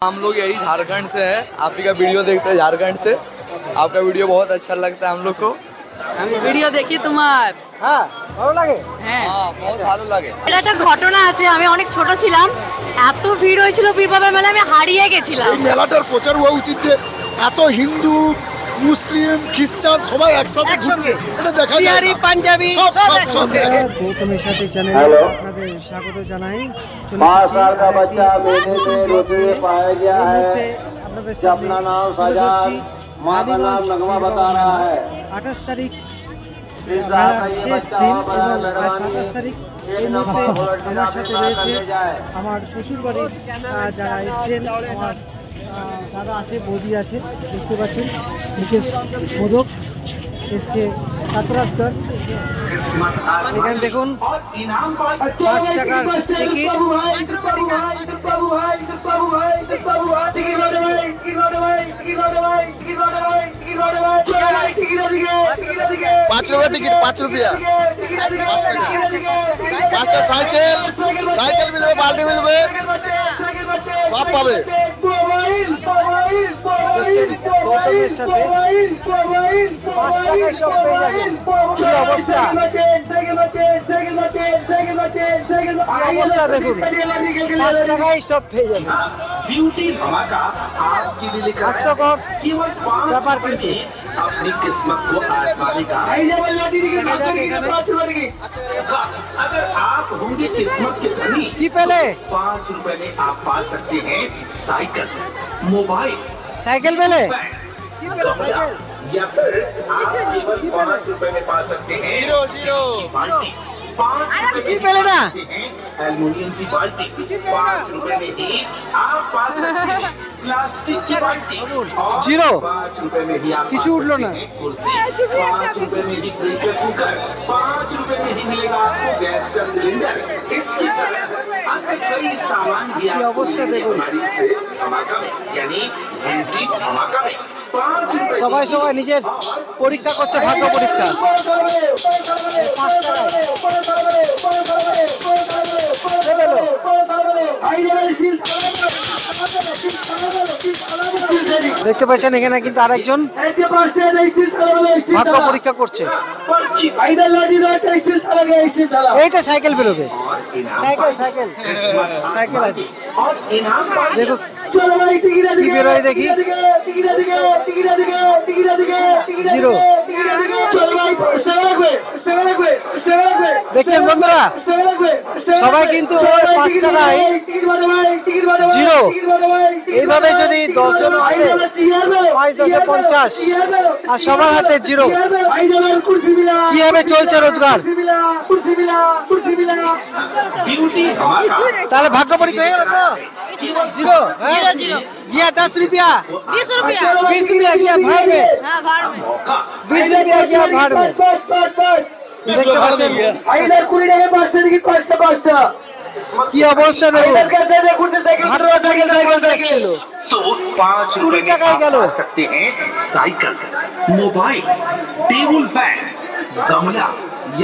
हम लोग यही झारखंड से है। आप ही का वीडियो देखते हैं झारखंड से। आपका वीडियो बहुत अच्छा लगता है हम लोग को। हम वीडियो देखी तुम्हार ভালো লাগে। হ্যাঁ बहुत ভালো লাগে। এটা একটা ঘটনা আছে, আমি অনেক ছোট ছিলাম, এত ভিড় হয়েছিল বীরবাবা মেলায় আমি হারিয়ে গেছিলাম। এই মেলাটার প্রচার হওয়া উচিত যে এত হিন্দু মুসলিম খ্রিস্টান সবাই একসাথে ঘুরছে, এটা দেখা যায়। বিহারি পাঞ্জাবি সব গৌতমের সাথে চ্যানেলে আপনাদের স্বাগত জানাই। 5 साल का बच्चा मेले में रोते हुए पाया गया है। अपना नाम साजाद, माँ का नाम नगमा बता रहा है। 28 তারিখ শেষ দিন এবং 27 তারিখ এই মুহূর্তে আমার সাথে রয়েছে আমার শ্বশুর বাড়ির যারা এসছেন, আমার দাদা আছে, বৌদি আছে, দেখতে পাচ্ছেন বিশেষ মোদক এসছে কাতরাজগড়। এখানে দেখুন 5 টাকার টিকিট। पाँच रुपया टिकट, 5 रुपया। 5টা সাইকেল মিলবে, বাল্টি মিলবে, সব পাবে। গৌতমের সাথে 5 টাকায় সব পেয়ে যাবেন। কি অবস্থা, অবস্থা দেখুন, 5 টাকায় সব পেয়ে যাবেন। হাস্যকর ব্যাপার কিন্তু। अपनी किस्मत को आजमाने का अगर आप होंगे किस्मत के धनी की पहले 5 रुपए में आप पा सकते हैं साइकिल, मोबाइल, साइकिल पहले या फिर आप केवल 5 रुपए में पा सकते हैं जीरो बाल्टी। 5 रुपए में पहले ना एल्युमिनियम की बाल्टी। 5 रुपए में ही आप पा सकते हैं प्लास्टिक की बाल्टी। जीरो 5 रुपए में ही आप किसी उठलो ना। 5 रुपए में ही प्रेशर कुकर। 5 रुपए में ही मिलेगा आपको गैस का सिलेंडर। इसकी तरह अन्य कई सामान भी की अवस्था देखो। धमाका में यानी एंट्री धमाका में সবাই সবাই নিজের পরীক্ষা করছে, ভাগ্য পরীক্ষা। দেখতে পাচ্ছেন এখানে কিন্তু আরেকজন ভাগ্য পরীক্ষা করছে। এইটা সাইকেল বেরোবে, সাইকেল সাইকেল সাইকেল আছে। দেখো কি বেরোয় দেখি। জিরো দেখছেন বন্ধুরা, সবাই কিন্তু 5 টাকায় জিরো। এইভাবে যদি 10 জন আসে, 5 10 50 আর সবার হাতে জিরো, কিভাবে চলছে রোজগার? তাহলে ভাগ্য পরীক্ষা হয়ে গেল তো। जीरो गया 10 रुपया 20 रुपया 20 रुपया गया भाड़ में। हाँ भाड़ में 20 रुपया गया भाड़ में। দেখতে পাচ্ছেন কি অবস্থা দেখুন। तो 5 रुपए में आप पा सकते हैं साइकिल, मोबाइल, टेबल बैग, गमला,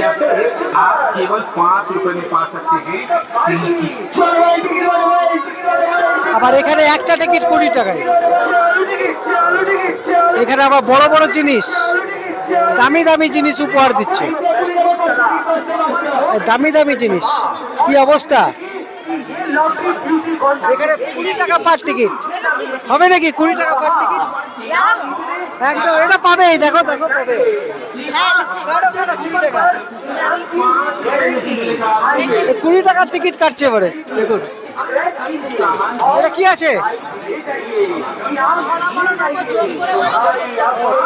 या फिर आप केवल 5 रुपए में पा सकते हैं আবার এখানে একটা টিকিট 20 টাকায়। এখানে আবার বড় বড় জিনিস, দামি দামি জিনিস উপহার দিচ্ছে, দামি দামি জিনিস। কি অবস্থা, এখানে 20 টাকা পার টিকিট হবে নাকি? 20 টাকা পার টিকিট একদম, এটা পাবে। দেখো দেখো পাবে। 20 টাকার টিকিট কাটছে এবারে দেখুন। এটা কি আছে?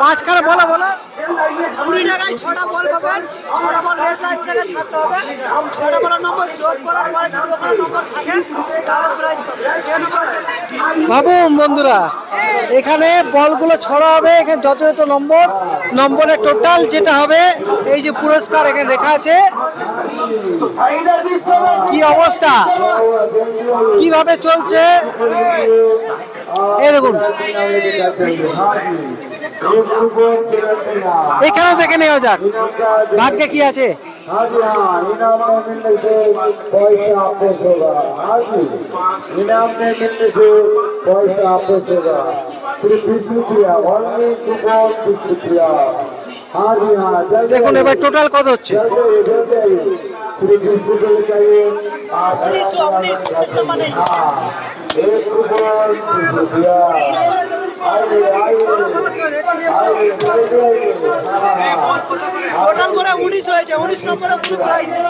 5 খানা বলা বলা 20 টাকায় 6টা বল পাবেন। 6টা বল রেড লাইট থেকে ছাড়তে হবে। 6টা বলের নম্বর যোগ করার পরে যদি ওখানে নম্বর থাকে তাহলে প্রাইজ পাবেন। যে নম্বরে ভাবুন বন্ধুরা, এখানে বলগুলো ছড়া হবে। এখানে যত যত নম্বরের টোটাল যেটা হবে, এই যে পুরস্কার এখানে লেখা আছে। কি অবস্থা, কিভাবে চলছে এই দেখুন। এখানেও দেখে নেওয়া যাক ভাগ্যে কি আছে। हाँ जी हाँ, इनाम में मिलने से पैसा पेश होगा। हाँ जी, इनाम में मिलने से पैसा पेश होगा। सिर्फ 20 रुपया, ओनली कूपन 20 रुपया। हाँ जी हाँ, দেখুন এবার টোটাল কত হচ্ছে। सिर्फ 20 रुपये लेके आइए। 19 माने एक कूपन 20 रुपया। টোটাল করে 19 হয়েছে, 19 নম্বরে পুরো প্রাইজ নেই।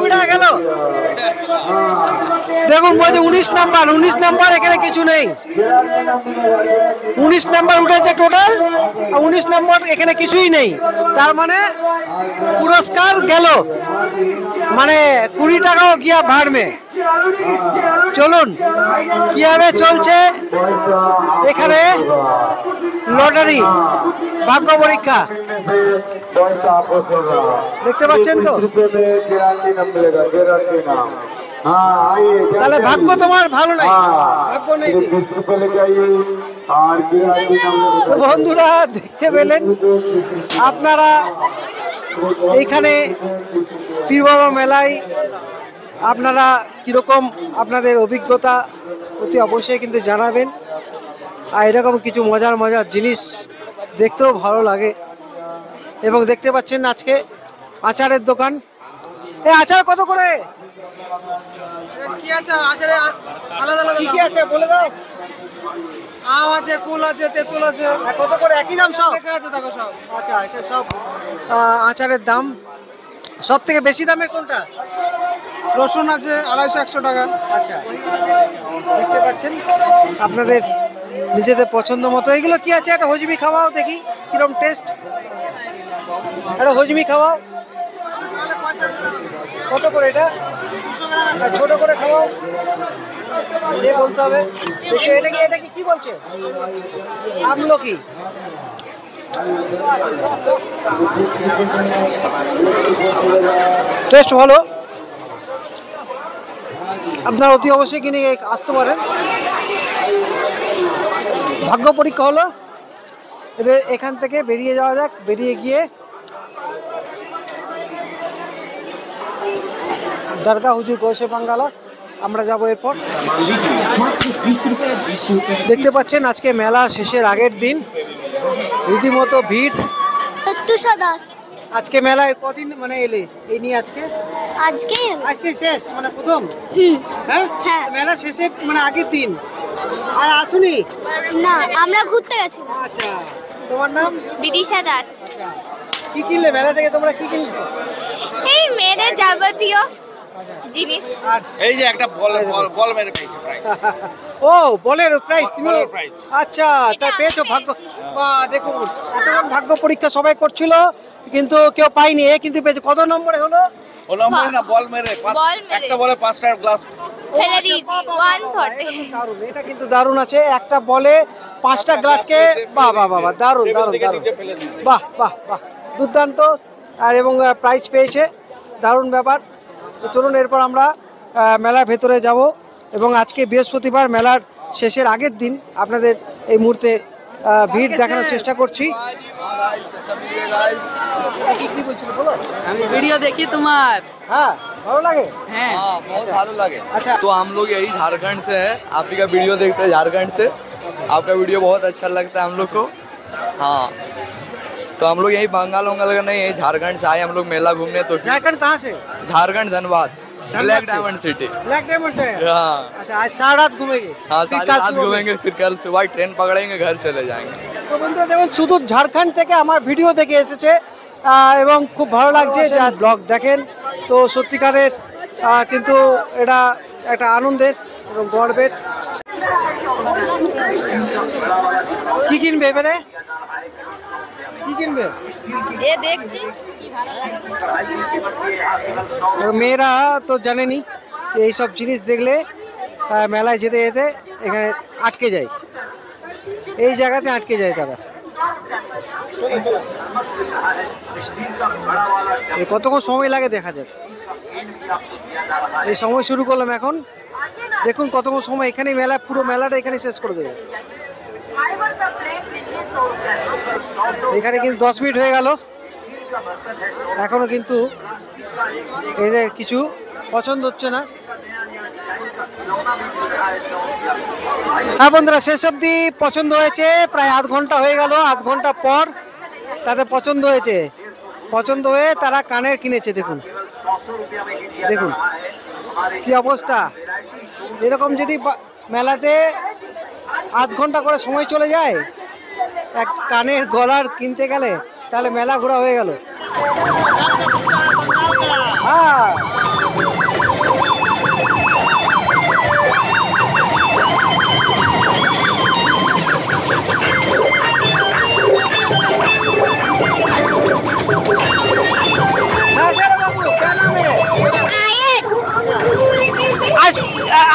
উড়া গেল। দেখুন বলছে 19 নাম্বার এখানে কিছু নেই। 19 নাম্বার উঠেছে টোটাল, 19 নাম্বার এখানে কিছুই নেই। তার মানে পুরস্কার গেল, মানে 20 টাকাও গিয়া ভাড় মে। চলুন কিভাবে চলছে এখানে লটারি ভাগ্য পরীক্ষা দেখতে পাচ্ছেন তো। তাহলে ভাগ্য তোমার ভালো নাই, ভাগ্য নেই। বন্ধুরা দেখতে পেলেন আপনারা এইখানে পীর বাবা মেলায় আপনারা কিরকম আপনাদের অভিজ্ঞতা অতি অবশ্যই কিন্তু জানাবেন। আর এরকম কিছু মজার জিনিস দেখতেও ভালো লাগে। এবং দেখতে পাচ্ছেন আজকে আচারের দোকান। এই আচার কত করে? কি আছে আচারে আলাদা আলাদা কি আছে বলে দাও। আম আছে, কুল আছে, তেঁতুল আছে। কত করে? একই দাম সব? ঠিক আছে, দেখো সব। আচ্ছা, এটা সব আচারের দাম। সব থেকে বেশি দামের কোনটা? রসুন আছে 250-100 টাকা। আচ্ছা, দেখতে পাচ্ছেন আপনাদের নিজেদের পছন্দ মতো। এগুলো কি আছে? একটা হজমি খাওয়াও দেখি কিরকম টেস্ট। একটা হজমি খাওয়াও। কত করে এটা? ছোট করে খাওয়াও, এ বলতে হবে। দেখে এটা কি বলছে? আমলকি। টেস্ট ভালো, আপনারা অতি অবশ্যই কিনে আসতে পারেন। ভাগ্য পরীক্ষা হলো, এবার এখান থেকে বেরিয়ে যাওয়া যাক। বেরিয়ে গিয়ে দরগা হুজুর গোশে বাঙ্গালা আমরা যাব। এরপর দেখতে পাচ্ছেন আজকে মেলা শেষের আগের দিন, রীতিমতো ভিড়। আজকে মেলায় কদিন মানে এলে এই নিয়ে? আজকে শেষ মানে প্রথম। হ্যাঁ, মেলা শেষের মানে আগের দিন। আর আসুনি না, আমরা ঘুরতে গেছি। আচ্ছা, তোমার নাম? বিদিশা দাস। কি কিনলে মেলা থেকে? তোমরা কি কিনলে? এই মেয়েদের যাবতীয় জিনিস। এই যে একটা বল মেরে পেয়েছে প্রাইজ। ও, বলের প্রাইজ তুমি? আচ্ছা, তা পেয়েছো। ভাগ্য, বাহ, দেখুন এতক্ষণ ভাগ্য পরীক্ষা সবাই করছিল কিন্তু কেউ পাইনি, এ কিন্তু পেয়েছে। কত নম্বরে হলো? ও নম্বরে না, বল মেরে একটা বলে 5টা গ্লাস ফেলে দিয়েছি ওয়ান শটে। দারুণ, এটা কিন্তু দারুণ আছে। একটা বলে 5টা গ্লাসকে, বাহ বাহ বাহ, দারুণ দারুণ দারুণ, বাহ বাহ বাহ, দুর্দান্ত। আর এবং প্রাইজ পেয়েছে, দারুণ ব্যাপার। তো চলুন এরপর আমরা মেলার ভেতরে যাব। এবং আজকে বৃহস্পতিবার, মেলার শেষের আগের দিন, আপনাদের এই মুহূর্তে ভিড় দেখানোর চেষ্টা করছি। আমি ভিডিও দেখি তোমার। हाँ, भालो लगे? हैं। हाँ, बहुत भालो लगे। अच्छा, तो हम लोग यही झारखंड से हैं, आप ही का वीडियो देखते हैं झारखंड से। आपका वीडियो बहुत अच्छा लगता है हम लोग को। हाँ, तो हम लोग यही बंगाल वंगाल का नहीं, यही झारखंड से आए हम लोग मेला घूमने। तो झारखंड कहाँ से? Jharkhand Dhanbad, black diamond city. Black diamond से? हाँ। अच्छा, आज सारी रात घूमेंगे? हाँ, सारी रात घूमेंगे, फिर कल सुबह ट्रेन पकड़ेंगे, घर चले जाएंगे। তো বন্ধুরা দেখুন, শুধু ঝাড়খণ্ড থেকে আমার ভিডিও দেখে এসেছে এবং খুব ভালো লাগছে যে ব্লগ দেখেন। তো সত্যিকারের কিন্তু এটা একটা আনন্দের এবং গর্বের। কি কিনবে এবারে? কি কিনবে? এ দেখছি কি ভালো লাগে। মেয়েরা তো জানেনি এই সব জিনিস দেখলে মেলায় যেতে যেতে এখানে আটকে যায়, এই জায়গাতে আটকে যায় তারা। কতক্ষণ সময় লাগে দেখা যাক। এই সময় শুরু করলাম এখন, দেখুন কতক্ষণ সময় এখানে মেলা, পুরো মেলাটা এখানে শেষ করে দেবে। এখানে কিন্তু 10 মিনিট হয়ে গেল এখনো কিন্তু এদের কিছু পছন্দ হচ্ছে না। হ্যাঁ বন্ধুরা, শেষ অবধি পছন্দ হয়েছে, প্রায় আধ ঘন্টা হয়ে গেল। আধ ঘন্টা পর তাদের পছন্দ হয়েছে, পছন্দ হয়ে তারা কানের কিনেছে। দেখুন দেখুন কি অবস্থা। এরকম যদি মেলাতে আধ ঘন্টা করে সময় চলে যায় এক কানের গলার কিনতে গেলে, তাহলে মেলা ঘোরা হয়ে গেল। হ্যাঁ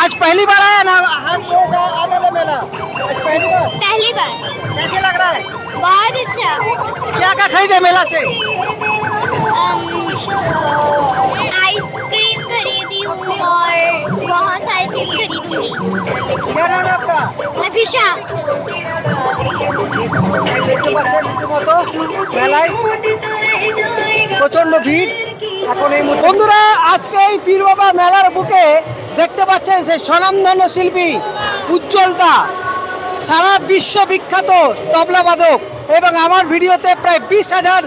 आज पहली बार आया ना हर रोज आने मेला? आज पहली बार? पहली बार। कैसे लग रहा है? बहुत अच्छा। क्या क्या खरीदे मेला से? आइसक्रीम खरीदी हूँ और बहुत सारी चीज खरीदूंगी। क्या नाम है आपका? नफीशा। দেখতে পাচ্ছেন রীতিমতো মেলায় প্রচন্ড ভিড় এখন এই মুহূর্তে। বন্ধুরা, আজকে এই পীর বাবা মেলার বুকে দেখতে পাচ্ছেন সেই স্বনামধন্য শিল্পী উজ্জ্বল দা, সারা বিশ্ব বিখ্যাত তবলাবাদক, এবং আমার ভিডিওতে প্রায় 20,000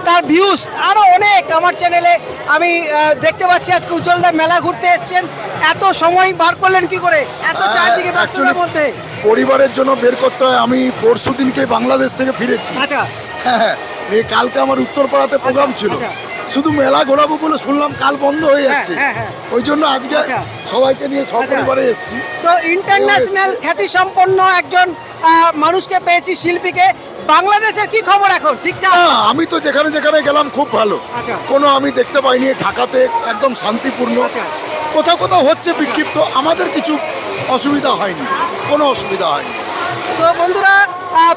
তার ভিউজ, আরও অনেক আমার চ্যানেলে আমি দেখতে পাচ্ছি। আজকে উজ্জ্বল দা মেলা ঘুরতে এসছেন, এত সময় বার করলেন কি করে এত চারদিকে ব্যস্ততার মধ্যে? পরিবারের জন্য বের করতে হয়। আমি পরশু দিনকে বাংলাদেশ থেকে ফিরেছি। আচ্ছা হ্যাঁ, এই কালকে আমার উত্তরপাড়াতে প্রোগ্রাম ছিল। শুধু মেলা ঘোরাবো বলে শুনলাম কাল বন্ধ হয়ে যাচ্ছে, ওই জন্য আজকে সবাইকে নিয়ে সপরিবারে এসেছি। তো ইন্টারন্যাশনাল খ্যাতি সম্পন্ন একজন মানুষকে পেয়েছি, শিল্পীকে। বাংলাদেশের কি খবর এখন? ঠিকঠাক? আমি তো যেখানে যেখানে গেলাম খুব ভালো, কোনো আমি দেখতে পাইনি। ঢাকাতে একদম শান্তিপূর্ণ, কোথাও কোথাও হচ্ছে বিক্ষিপ্ত, আমাদের কিছু অসুবিধা হয়নি, কোনো অসুবিধা হয়নি। তো বন্ধুরা,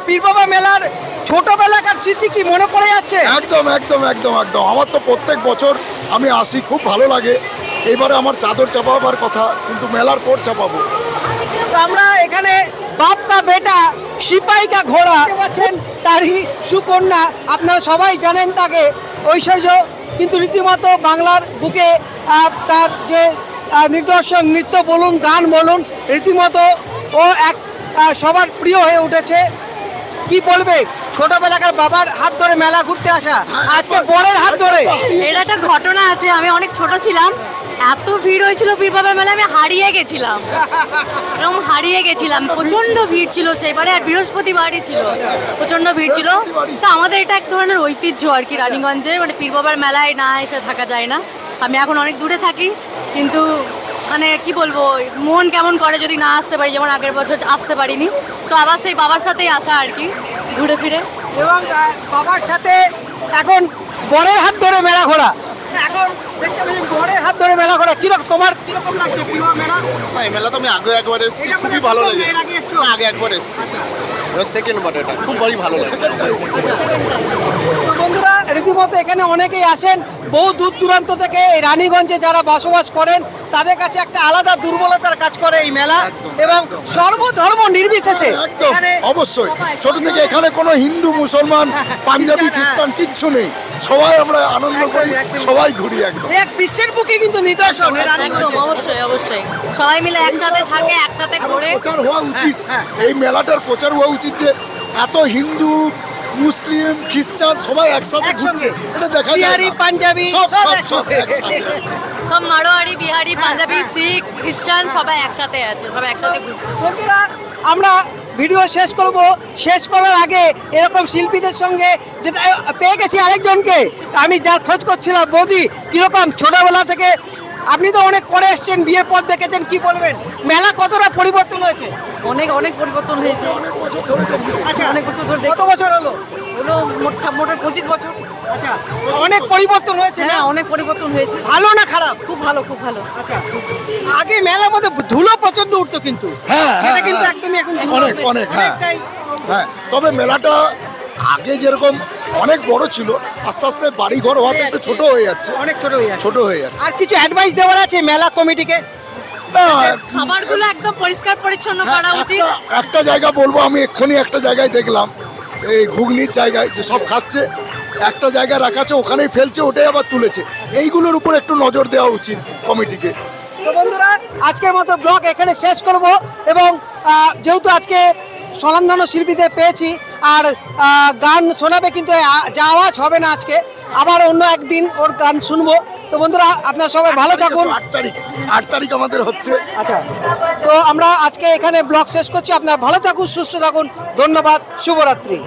পীর বাবা মেলার ছোটবেলাকার স্মৃতি কি মনে পড়ে যাচ্ছে? একদম একদম একদম একদম। আমার তো প্রত্যেক বছর আমি আসি, খুব ভালো লাগে। এবারে আমার চাদর চাপাবার কথা, কিন্তু মেলার পর চাপাবো। তো আমরা এখানে বাপ কা বেটা সিপাহি কা ঘোড়া দেখতে পাচ্ছেন, তারই সুকন্যা, আপনারা সবাই জানেন তাকে, ঐশ্বর্য কিন্তু রীতিমতো বাংলার বুকে তার যে নিদর্শন, নৃত্য বলুন, গান বলুন, রীতিমতো ও এক সবার প্রিয় হয়ে উঠেছে। কি বলবে, ছোটবেলাকার বাবার হাত ধরে মেলা ঘুরতে আসা, আজকে বড়ের হাত ধরে। এটা একটা ঘটনা আছে, আমি অনেক ছোট ছিলাম, এত ভিড় হয়েছিল পীর বাবার মেলায়, আমি হারিয়ে গেছিলাম, এরকম হারিয়ে গেছিলাম। প্রচন্ড ভিড় ছিল সেইবারে, আর বৃহস্পতিবারই ছিল, প্রচন্ড ভিড় ছিল। তো আমাদের এটা এক ধরনের ঐতিহ্য আর কি রানীগঞ্জে, মানে পীর বাবার মেলায় না এসে থাকা যায় না। আমি এখন অনেক দূরে থাকি, কিন্তু মানে কি বলবো, মন কেমন করে যদি না আসতে পারি, যেমন আগের বছর আসতে পারিনি। তো আবার সেই বাবার সাথেই আসা আর কি, ঘুরে ফিরে। এবং বাবার সাথে এখন বরের হাত ধরে মেলা ঘোরা, এখন দেখতে পাচ্ছি বরের হাত ধরে মেলা ঘোরা। কিরকম তোমার কিরকম লাগছে পীর বাবা মেলা? এই মেলা তো আমি আগে একবার এসেছি, খুবই ভালো লেগেছে। আগে একবার এসেছি, এবার সেকেন্ড বার, এটা খুব ভালো লেগেছে। বন্ধুরা, রীতিমতো এখানে অনেকেই আসেন বহু দূর দূরান্ত থেকে। এই রানীগঞ্জে যারা বসবাস করেন তাদের কাছে একটা আলাদা দুর্বলতার কাজ করে এই মেলা, এবং সর্বধর্ম নির্বিশেষে অবশ্যই ছোট থেকে এখানে কোনো হিন্দু, মুসলমান, পাঞ্জাবি, খ্রিস্টান কিচ্ছু নেই, সবাই আমরা আনন্দ করি, সবাই ঘুরি। একদম এক বিশ্বের বুকে কিন্তু নিদর্শন, একদম অবশ্যই অবশ্যই সবাই মিলে একসাথে থাকে, একসাথে ঘুরে। প্রচার হওয়া উচিত, এই মেলাটার প্রচার হওয়া উচিত যে এত হিন্দু, মুসলিম, খ্রিস্টান সবাই একসাথে ঘুরছে, এটা দেখা যায়। বিহারি, পাঞ্জাবি, সব মারোয়ারি, বিহারি, পাঞ্জাবি, শিখ, খ্রিস্টান সবাই একসাথে আছে, সবাই একসাথে ঘুরছে। বন্ধুরা, আমরা ভিডিও শেষ করব, শেষ করার আগে এরকম শিল্পীদের সঙ্গে যে পেয়ে গেছি আরেকজনকে, আমি যার খোঁজ করছিলাম। বৌদি, কিরকম ছোটবেলা থেকে আপনি তো অনেক পরে এসছেন, বিয়ের পর দেখেছেন, কি বলবেন মেলা কতটা পরিবর্তন হয়েছে? অনেক অনেক পরিবর্তন হয়েছে। আচ্ছা, অনেক বছর ধরে। কত বছর হলো? হলো মোট 25 বছর। আচ্ছা, অনেক পরিবর্তন হয়েছে না? অনেক পরিবর্তন হয়েছে। ভালো না খারাপ? খুব ভালো, খুব ভালো। আচ্ছা, আগে মেলার মধ্যে ধুলো প্রচন্ড উঠতো, কিন্তু সেটা কিন্তু একদমই এখন অনেক অনেক হ্যাঁ। তবে মেলাটা আগে যেরকম অনেক বড় ছিল, আস্তে আস্তে বাড়ি ঘর হওয়াতে একটু ছোট হয়ে যাচ্ছে, অনেক ছোট হয়ে যাচ্ছে। আর কিছু অ্যাডভাইস দেওয়ার আছে মেলা কমিটিকে? খাবারগুলো একদম পরিষ্কার পরিচ্ছন্ন করা উচিত। একটা জায়গা বলবো, আমি এক্ষুনি একটা জায়গায় দেখলাম, এই ঘুগনির জায়গায় যে সব খাচ্ছে, একটা জায়গায় রাখা আছে ওখানেই ফেলছে, ওটাই আবার তুলেছে। এইগুলোর উপর একটু নজর দেওয়া উচিত কমিটিকে। তো বন্ধুরা আজকের মতো ব্লগ এখানে শেষ করব, এবং যেহেতু আজকে স্বনামধন্য শিল্পীদের পেয়েছি আর গান শোনাবে, কিন্তু যা আওয়াজ হবে না আজকে, আবার অন্য একদিন ওর গান শুনবো। তো বন্ধুরা আপনারা সবাই ভালো থাকুন। 8 তারিখ আমাদের হচ্ছে। আচ্ছা, তো আমরা আজকে এখানে ব্লগ শেষ করছি। আপনারা ভালো থাকুন, সুস্থ থাকুন, ধন্যবাদ, শুভরাত্রি।